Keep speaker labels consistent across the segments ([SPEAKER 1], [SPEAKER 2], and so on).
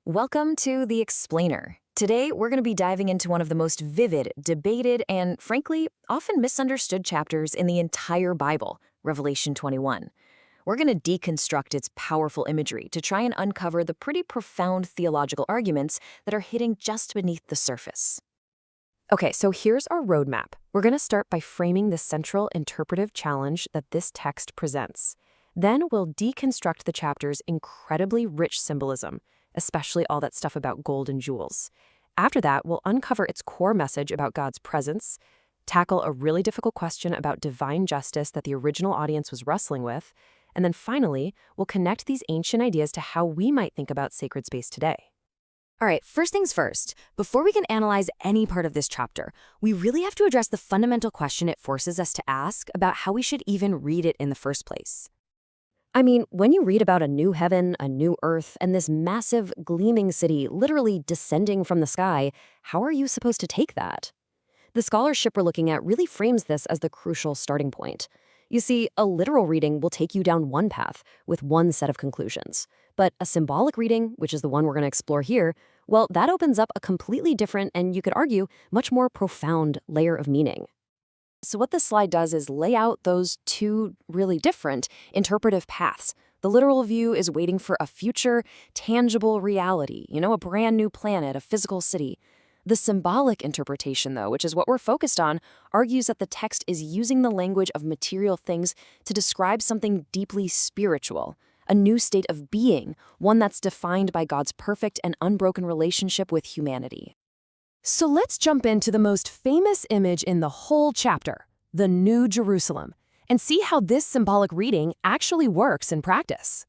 [SPEAKER 1] Welcome to The Explainer. Today, we're going to be diving into one of the most vivid, debated, and frankly, often misunderstood chapters in the entire Bible, Revelation 21. We're going to deconstruct its powerful imagery to try and uncover the pretty profound theological arguments that are hidden just beneath the surface.
[SPEAKER 2] Okay, so here's our roadmap. We're going to start by framing the central interpretive challenge that this text presents. Then we'll deconstruct the chapter's incredibly rich symbolism, especially all that stuff about gold and jewels. After that, we'll uncover its core message about God's presence, tackle a really difficult question about divine justice that the original audience was wrestling with, and then finally, we'll connect these ancient ideas to how we might think about sacred space today.
[SPEAKER 3] All right, first things first. Before we can analyze any part of this chapter, we really have to address the fundamental question it forces us to ask about how we should even read it in the first place.
[SPEAKER 1] I mean, when you read about a new heaven, a new earth, and this massive, gleaming city literally descending from the sky, how are you supposed to take that? The scholarship we're looking at really frames this as the crucial starting point. You see, a literal reading will take you down one path with one set of conclusions. But a symbolic reading, which is the one we're going to explore here, well, that opens up a completely different and, you could argue, much more profound layer of meaning. So what this slide does is lay out those two really different interpretive paths. The literal view is waiting for a future, tangible reality, a brand new planet, a physical city. The symbolic interpretation, though, which is what we're focused on, argues that the text is using the language of material things to describe something deeply spiritual, a new state of being, one that's defined by God's perfect and unbroken relationship with humanity.
[SPEAKER 2] So let's jump into the most famous image in the whole chapter, the New Jerusalem, and see how this symbolic reading actually works in practice.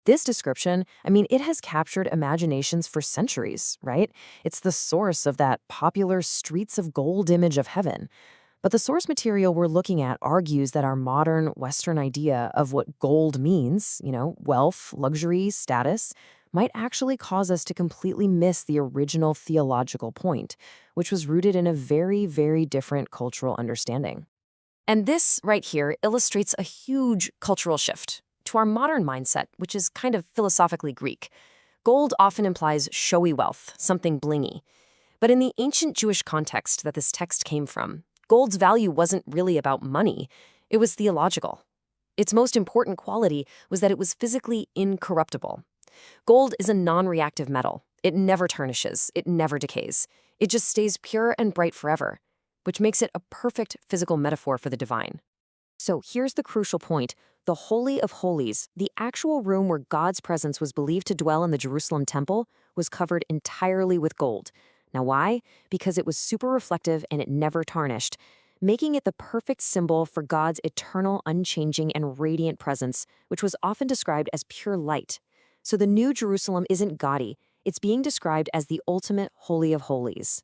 [SPEAKER 1] This description, it has captured imaginations for centuries, right? It's the source of that popular streets of gold image of heaven. But the source material we're looking at argues that our modern Western idea of what gold means, wealth, luxury, status, might actually cause us to completely miss the original theological point, which was rooted in a very, very different cultural understanding. And this right here illustrates a huge cultural shift to our modern mindset, which is kind of philosophically Greek. Gold often implies showy wealth, something blingy. But in the ancient Jewish context that this text came from, gold's value wasn't really about money, it was theological. Its most important quality was that it was physically incorruptible. Gold is a non-reactive metal. It never tarnishes, it never decays. It just stays pure and bright forever, which makes it a perfect physical metaphor for the divine. So here's the crucial point. The Holy of Holies, the actual room where God's presence was believed to dwell in the Jerusalem temple, was covered entirely with gold. Now why? Because it was super reflective and it never tarnished, making it the perfect symbol for God's eternal, unchanging, and radiant presence, which was often described as pure light. So the New Jerusalem isn't gaudy. It's being described as the ultimate Holy of Holies.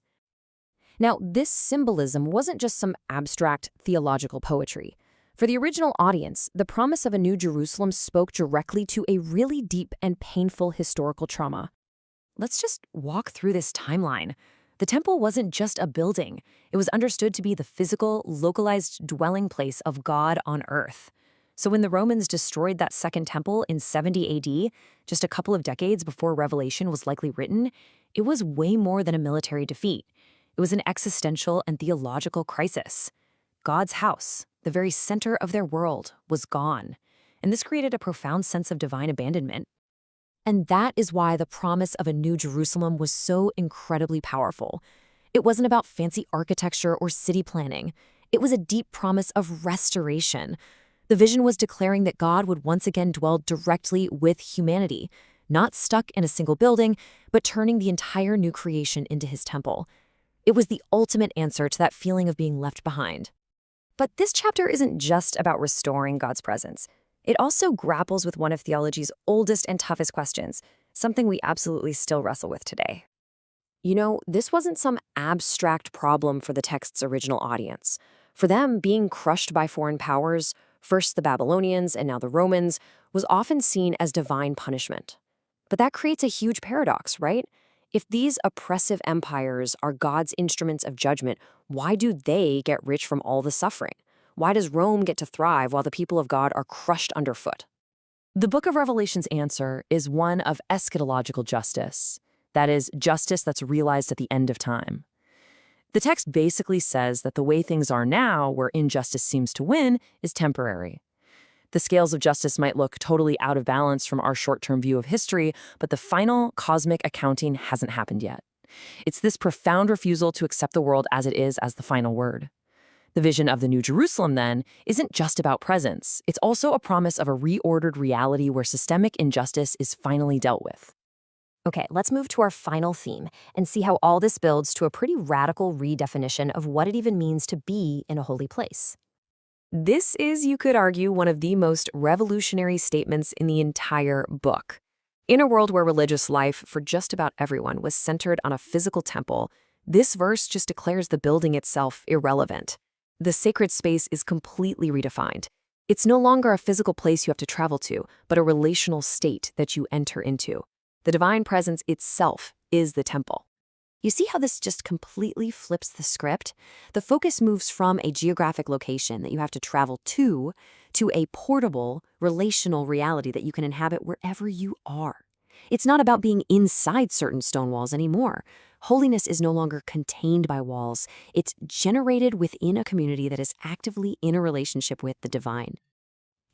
[SPEAKER 1] Now, this symbolism wasn't just some abstract theological poetry. For the original audience, the promise of a New Jerusalem spoke directly to a really deep and painful historical trauma. Let's just walk through this timeline. The temple wasn't just a building. It was understood to be the physical, localized dwelling place of God on earth. So when the Romans destroyed that second temple in 70 AD, just a couple of decades before Revelation was likely written, it was way more than a military defeat. It was an existential and theological crisis. God's house, the very center of their world, was gone. And this created a profound sense of divine abandonment. And that is why the promise of a New Jerusalem was so incredibly powerful. It wasn't about fancy architecture or city planning. It was a deep promise of restoration. The vision was declaring that God would once again dwell directly with humanity, not stuck in a single building, but turning the entire new creation into his temple. It was the ultimate answer to that feeling of being left behind. But this chapter isn't just about restoring God's presence. It also grapples with one of theology's oldest and toughest questions, something we absolutely still wrestle with today. This wasn't some abstract problem for the text's original audience. For them, being crushed by foreign powers, first the Babylonians and now the Romans, was often seen as divine punishment. But that creates a huge paradox, right? If these oppressive empires are God's instruments of judgment, why do they get rich from all the suffering? Why does Rome get to thrive while the people of God are crushed underfoot?
[SPEAKER 2] The book of Revelation's answer is one of eschatological justice.
[SPEAKER 1] That is, justice that's realized at the end of time. The text basically says that the way things are now, where injustice seems to win, is temporary. The scales of justice might look totally out of balance from our short-term view of history, but the final cosmic accounting hasn't happened yet. It's this profound refusal to accept the world as it is as the final word. The vision of the New Jerusalem, then, isn't just about presence. It's also a promise of a reordered reality where systemic injustice is finally dealt with.
[SPEAKER 3] Okay, let's move to our final theme and see how all this builds to a pretty radical redefinition of what it even means to be in a holy place.
[SPEAKER 2] This is, you could argue, one of the most revolutionary statements in the entire book. In a world where religious life for just about everyone was centered on a physical temple, this verse just declares the building itself irrelevant. The sacred space is completely redefined. It's no longer a physical place you have to travel to, but a relational state that you enter into. The divine presence itself is the temple.
[SPEAKER 3] You see how this just completely flips the script? The focus moves from a geographic location that you have to travel to a portable, relational reality that you can inhabit wherever you are. It's not about being inside certain stone walls anymore. Holiness is no longer contained by walls. It's generated within a community that is actively in a relationship with the divine.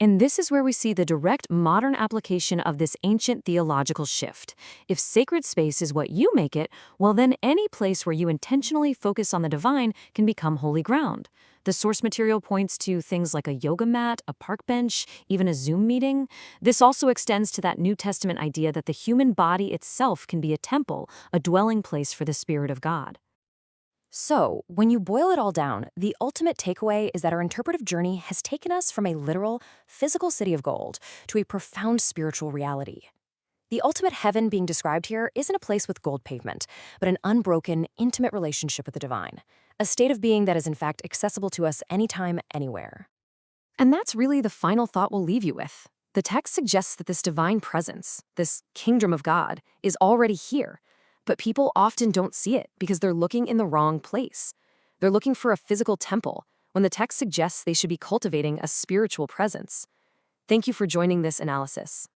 [SPEAKER 2] And this is where we see the direct modern application of this ancient theological shift. If sacred space is what you make it, well then any place where you intentionally focus on the divine can become holy ground. The source material points to things like a yoga mat, a park bench, even a Zoom meeting. This also extends to that New Testament idea that the human body itself can be a temple, a dwelling place for the Spirit of God.
[SPEAKER 3] So, when you boil it all down, the ultimate takeaway is that our interpretive journey has taken us from a literal, physical city of gold to a profound spiritual reality. The ultimate heaven being described here isn't a place with gold pavement, but an unbroken, intimate relationship with the divine, a state of being that is in fact accessible to us anytime, anywhere.
[SPEAKER 2] And that's really the final thought we'll leave you with. The text suggests that this divine presence, this kingdom of God, is already here. But people often don't see it because they're looking in the wrong place. They're looking for a physical temple when the text suggests they should be cultivating a spiritual presence. Thank you for joining this analysis.